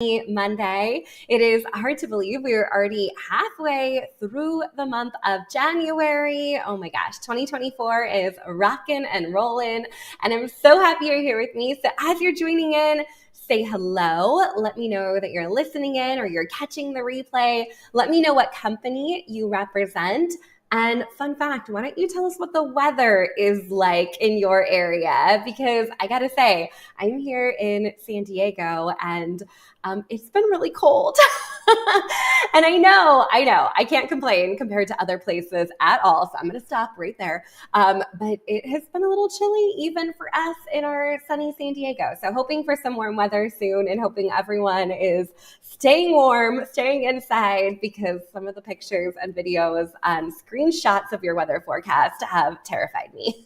Monday. It is hard to believe we are already halfway through the month of January. Oh my gosh, 2024 is rocking and rolling, and I'm so happy you're here with me. So as you're joining in, say hello. Let me know that you're listening in or you're catching the replay. Let me know what company you represent. And fun fact, why don't you tell us what the weather is like in your area? Because I gotta say, I'm here in San Diego and it's been really cold. And I know, I can't complain compared to other places at all. So I'm going to stop right there. But it has been a little chilly even for us in our sunny San Diego. So hoping for some warm weather soon and hoping everyone is staying warm, staying inside, because some of the pictures and videos and screenshots of your weather forecast have terrified me.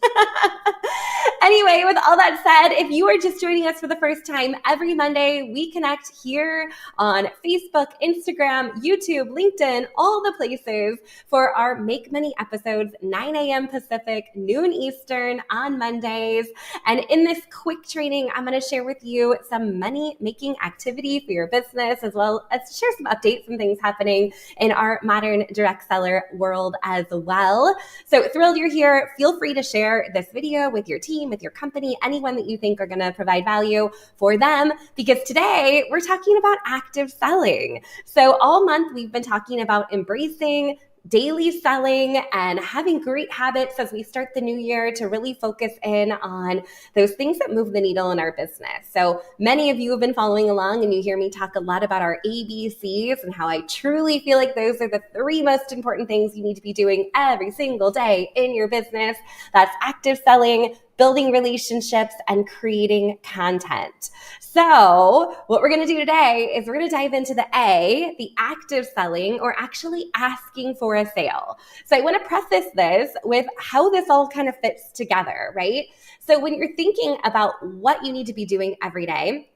Anyway, with all that said, if you are just joining us for the first time, every Monday we connect here on Facebook, Instagram, YouTube, LinkedIn, all the places for our Make Money episodes, 9 a.m. Pacific, noon Eastern on Mondays. And in this quick training, I'm going to share with you some money-making activity for your business, as well as share some updates and things happening in our modern direct seller world as well. So thrilled you're here. Feel free to share this video with your team, with your company, anyone that you think are going to provide value for them, because today we're talking about active selling. So all month we've been talking about embracing daily selling and having great habits as we start the new year to really focus in on those things that move the needle in our business. So many of you have been following along and you hear me talk a lot about our ABCs and how I truly feel like those are the three most important things you need to be doing every single day in your business. That's active selling, building relationships, and creating content. So what we're going to do today is we're going to dive into the A, the active selling, or actually asking for a sale. So I want to preface this with how this all kind of fits together, right? So when you're thinking about what you need to be doing every day,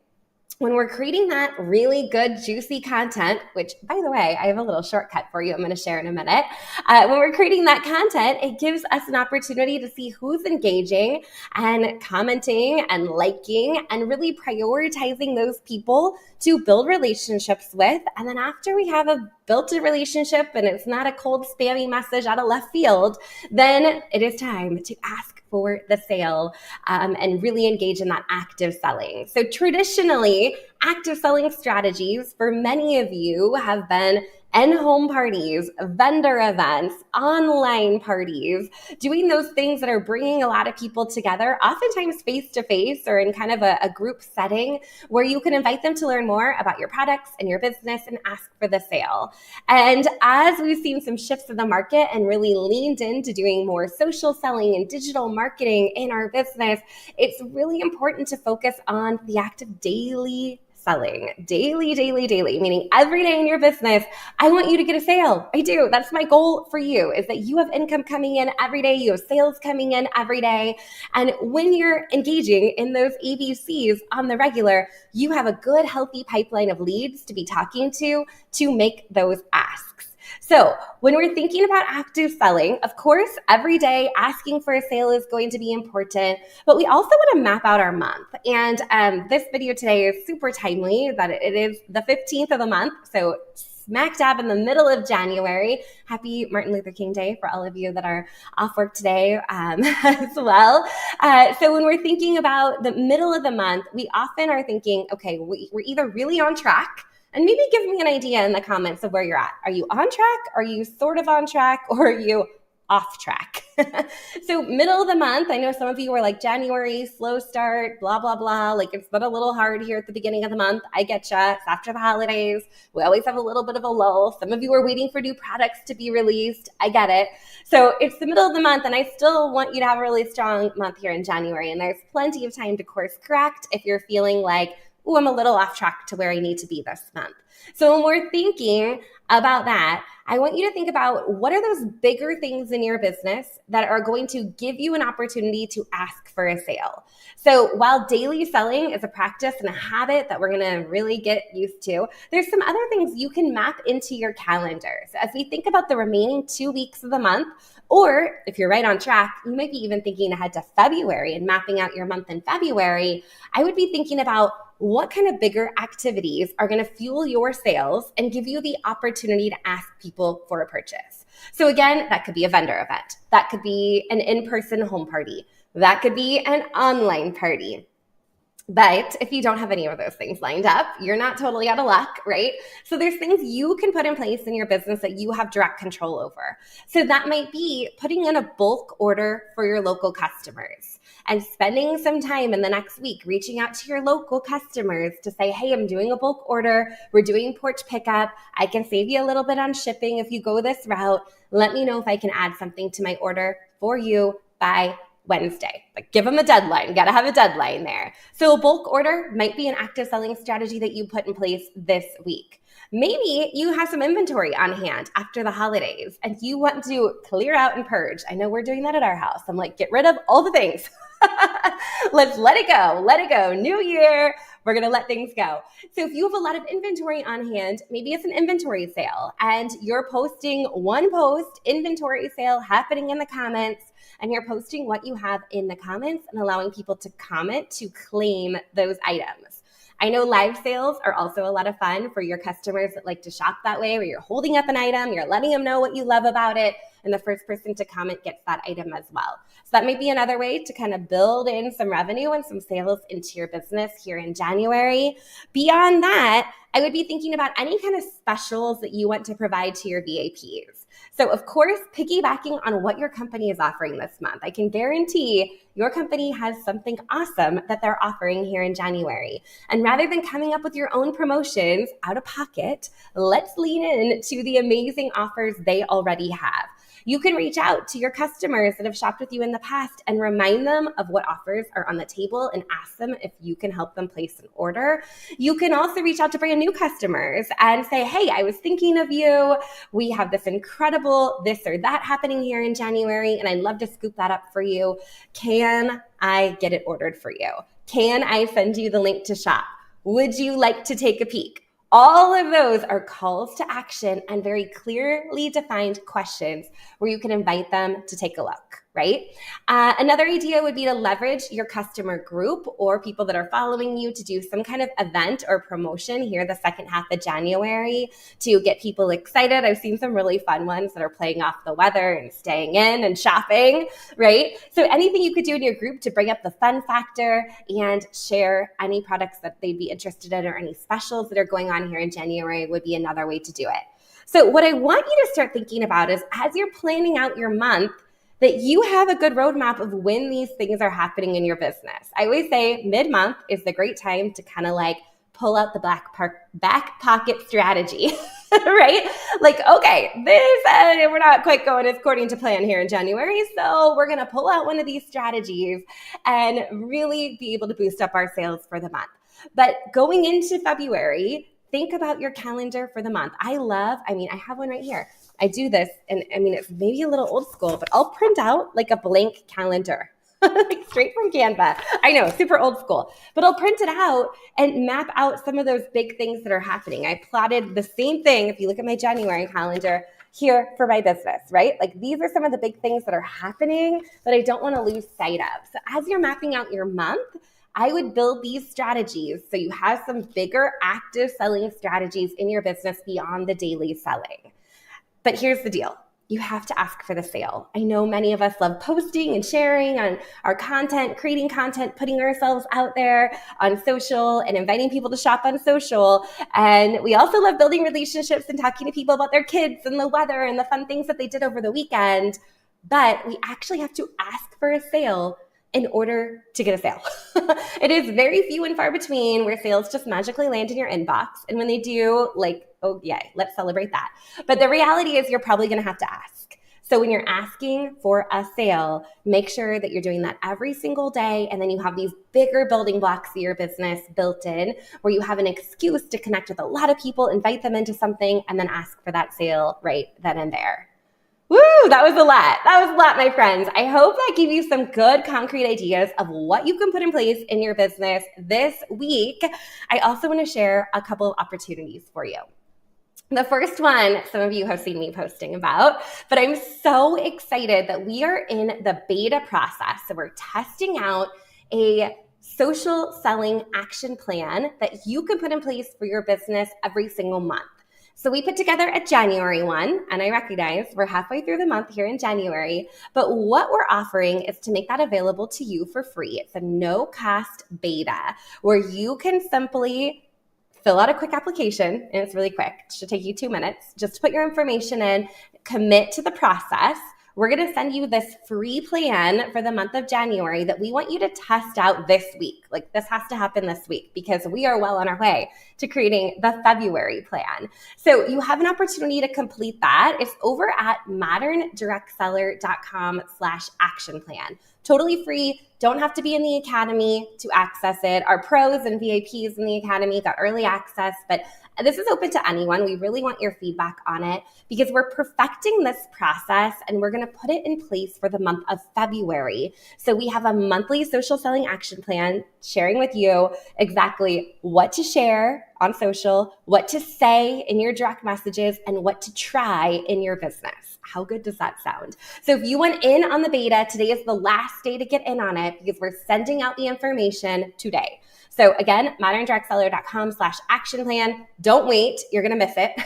when we're creating that really good, juicy content, which, by the way, I have a little shortcut for you I'm going to share in a minute. When we're creating that content, it gives us an opportunity to see who's engaging and commenting and liking and really prioritizing those people to build relationships with. And then after we have built a relationship and it's not a cold, spammy message out of left field, then it is time to ask for the sale and really engage in that active selling. So traditionally, active selling strategies for many of you have been in-home parties, vendor events, online parties, doing those things that are bringing a lot of people together, oftentimes face-to-face or in kind of a group setting where you can invite them to learn more about your products and your business and ask for the sale. And as we've seen some shifts in the market and really leaned into doing more social selling and digital marketing in our business, it's really important to focus on the active daily selling. Daily, meaning every day in your business, I want you to get a sale. I do. That's my goal for you, is that you have income coming in every day. You have sales coming in every day. And when you're engaging in those ABCs on the regular, you have a good, healthy pipeline of leads to be talking to make those asks. So when we're thinking about active selling, of course, every day asking for a sale is going to be important, but we also want to map out our month. And this video today is super timely that it is the 15th of the month. So smack dab in the middle of January. Happy Martin Luther King Day for all of you that are off work today as well. So when we're thinking about the middle of the month, we often are thinking, okay, we're either really on track. And maybe give me an idea in the comments of where you're at. Are you on track? Are you sort of on track? Or are you off track? So middle of the month, I know some of you were like January, slow start, blah, blah, blah. Like it's been a little hard here at the beginning of the month. I get you. It's after the holidays. We always have a little bit of a lull. Some of you are waiting for new products to be released. I get it. So it's the middle of the month and I still want you to have a really strong month here in January. And there's plenty of time to course correct if you're feeling like, oh, I'm a little off track to where I need to be this month. So when we're thinking about that, I want you to think about what are those bigger things in your business that are going to give you an opportunity to ask for a sale. So while daily selling is a practice and a habit that we're going to really get used to, there's some other things you can map into your calendar. So as we think about the remaining 2 weeks of the month, or if you're right on track, you might be even thinking ahead to February and mapping out your month in February. I would be thinking about what kind of bigger activities are going to fuel your sales and give you the opportunity to ask people for a purchase. So again, that could be a vendor event. That could be an in-person home party. That could be an online party. But if you don't have any of those things lined up, you're not totally out of luck, right? So there's things you can put in place in your business that you have direct control over. So that might be putting in a bulk order for your local customers and spending some time in the next week reaching out to your local customers to say, hey, I'm doing a bulk order. We're doing porch pickup. I can save you a little bit on shipping if you go this route. Let me know if I can add something to my order for you by Wednesday. Like, give them a deadline. Got to have a deadline there. So a bulk order might be an active selling strategy that you put in place this week. Maybe you have some inventory on hand after the holidays and you want to clear out and purge. I know we're doing that at our house. I'm like, get rid of all the things. Let's let it go. Let it go. New year. We're going to let things go. So if you have a lot of inventory on hand, maybe it's an inventory sale and you're posting one post, inventory sale happening in the comments, and you're posting what you have in the comments and allowing people to comment to claim those items. I know live sales are also a lot of fun for your customers that like to shop that way, where you're holding up an item, you're letting them know what you love about it, and the first person to comment gets that item as well. So that might be another way to kind of build in some revenue and some sales into your business here in January. Beyond that, I would be thinking about any kind of specials that you want to provide to your VIPs. So of course, piggybacking on what your company is offering this month. I can guarantee your company has something awesome that they're offering here in January. And rather than coming up with your own promotions out of pocket, let's lean in to the amazing offers they already have. You can reach out to your customers that have shopped with you in the past and remind them of what offers are on the table and ask them if you can help them place an order. You can also reach out to brand new customers and say, hey, I was thinking of you. We have this incredible this or that happening here in January, and I'd love to scoop that up for you. Can I get it ordered for you? Can I send you the link to shop? Would you like to take a peek? All of those are calls to action and very clearly defined questions where you can invite them to take a look, right? Another idea would be to leverage your customer group or people that are following you to do some kind of event or promotion here the second half of January to get people excited. I've seen some really fun ones that are playing off the weather and staying in and shopping, right? So anything you could do in your group to bring up the fun factor and share any products that they'd be interested in or any specials that are going on here in January would be another way to do it. So what I want you to start thinking about is as you're planning out your month, that you have a good roadmap of when these things are happening in your business. I always say mid-month is the great time to kind of like pull out the back pocket strategy, right? Like, okay, we're not quite going according to plan here in January, so we're going to pull out one of these strategies and really be able to boost up our sales for the month. But going into February, think about your calendar for the month. I have one right here. I do this, and it's maybe a little old school, but I'll print out like a blank calendar, like straight from Canva. I know, super old school, but I'll print it out and map out some of those big things that are happening. I plotted the same thing. If you look at my January calendar here for my business, right? Like these are some of the big things that are happening that I don't want to lose sight of. So as you're mapping out your month, I would build these strategies so you have some bigger active selling strategies in your business beyond the daily selling. But here's the deal. You have to ask for the sale. I know many of us love posting and sharing on our content, creating content, putting ourselves out there on social and inviting people to shop on social. And we also love building relationships and talking to people about their kids and the weather and the fun things that they did over the weekend. But we actually have to ask for a sale in order to get a sale. It is very few and far between where sales just magically land in your inbox. And when they do, like, oh, yay, let's celebrate that. But the reality is you're probably going to have to ask. So when you're asking for a sale, make sure that you're doing that every single day. And then you have these bigger building blocks of your business built in where you have an excuse to connect with a lot of people, invite them into something, and then ask for that sale right then and there. Woo, that was a lot. That was a lot, my friends. I hope that gave you some good concrete ideas of what you can put in place in your business this week. I also want to share a couple of opportunities for you. The first one, some of you have seen me posting about, but I'm so excited that we are in the beta process. So we're testing out a social selling action plan that you can put in place for your business every single month. So we put together a January one, and I recognize we're halfway through the month here in January, but what we're offering is to make that available to you for free. It's a no-cost beta where you can simply fill out a quick application, and it's really quick. It should take you 2 minutes. Just put your information in, commit to the process. We're going to send you this free plan for the month of January that we want you to test out this week. Like, this has to happen this week because we are well on our way to creating the February plan. So you have an opportunity to complete that. It's over at moderndirectseller.com/action plan. Totally free. Don't have to be in the academy to access it. Our pros and VIPs in the academy got early access, but this is open to anyone. We really want your feedback on it because we're perfecting this process and we're going to put it in place for the month of February. So we have a monthly social selling action plan sharing with you exactly what to share on social, what to say in your direct messages, and what to try in your business. How good does that sound? So if you went in on the beta, today is the last day to get in on it because we're sending out the information today. So again, moderndirectseller.com/action plan. Don't wait. You're going to miss it.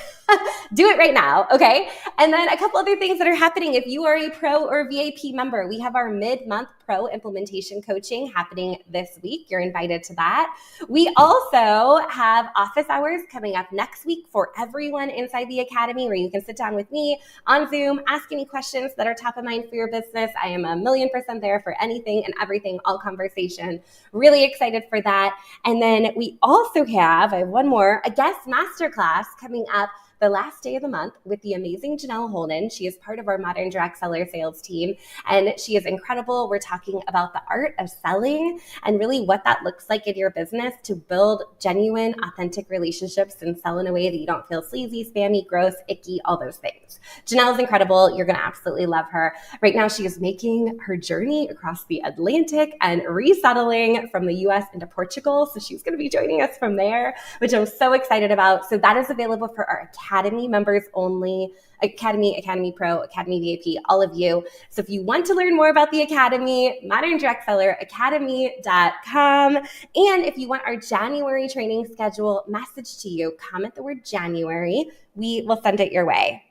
Do it right now. Okay. And then a couple other things that are happening. If you are a pro or VIP member, we have our mid-month pro implementation coaching happening this week. You're invited to that. We also have office hours coming up next week for everyone inside the academy where you can sit down with me on Zoom, ask any questions that are top of mind for your business. I am 1,000,000% there for anything and everything, all conversation. Really excited for that. And then we also have, I have one more, a guest masterclass coming up the last day of the month with the amazing Janelle Holden. She is part of our Modern Direct Seller sales team, and she is incredible. We're talking about the art of selling and really what that looks like in your business to build genuine, authentic relationships and sell in a way that you don't feel sleazy, spammy, gross, icky, all those things. Janelle is incredible. You're going to absolutely love her. Right now, she is making her journey across the Atlantic and resettling from the US into Portugal. So she's going to be joining us from there, which I'm so excited about. So that is available for our Academy members only. Academy Pro, Academy VIP, all of you. So if you want to learn more about the Academy, Modern Direct Seller, academy.com. And if you want our January training schedule message to you, comment the word January. We will send it your way.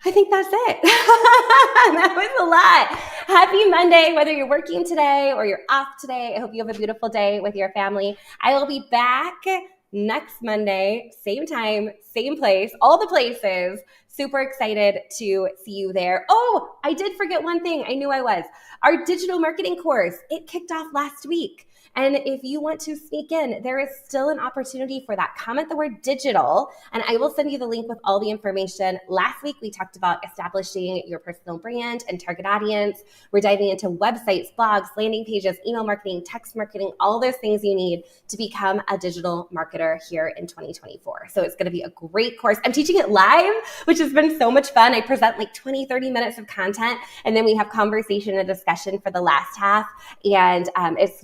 I think that's it. That was a lot. Happy Monday, whether you're working today or you're off today. I hope you have a beautiful day with your family. I will be back next Monday, same time, same place, all the places. Super excited to see you there. Oh, I did forget one thing. I knew I was. Our digital marketing course, it kicked off last week. And if you want to sneak in, there is still an opportunity for that. Comment the word digital, and I will send you the link with all the information. Last week, we talked about establishing your personal brand and target audience. We're diving into websites, blogs, landing pages, email marketing, text marketing, all those things you need to become a digital marketer here in 2024. So it's going to be a great course. I'm teaching it live, which has been so much fun. I present like 20, 30 minutes of content, and then we have conversation and discussion for the last half. And it's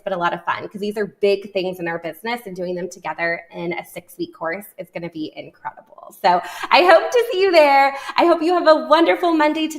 been a lot of fun because these are big things in our business, and doing them together in a 6-week course is going to be incredible. So I hope to see you there. I hope you have a wonderful Monday today.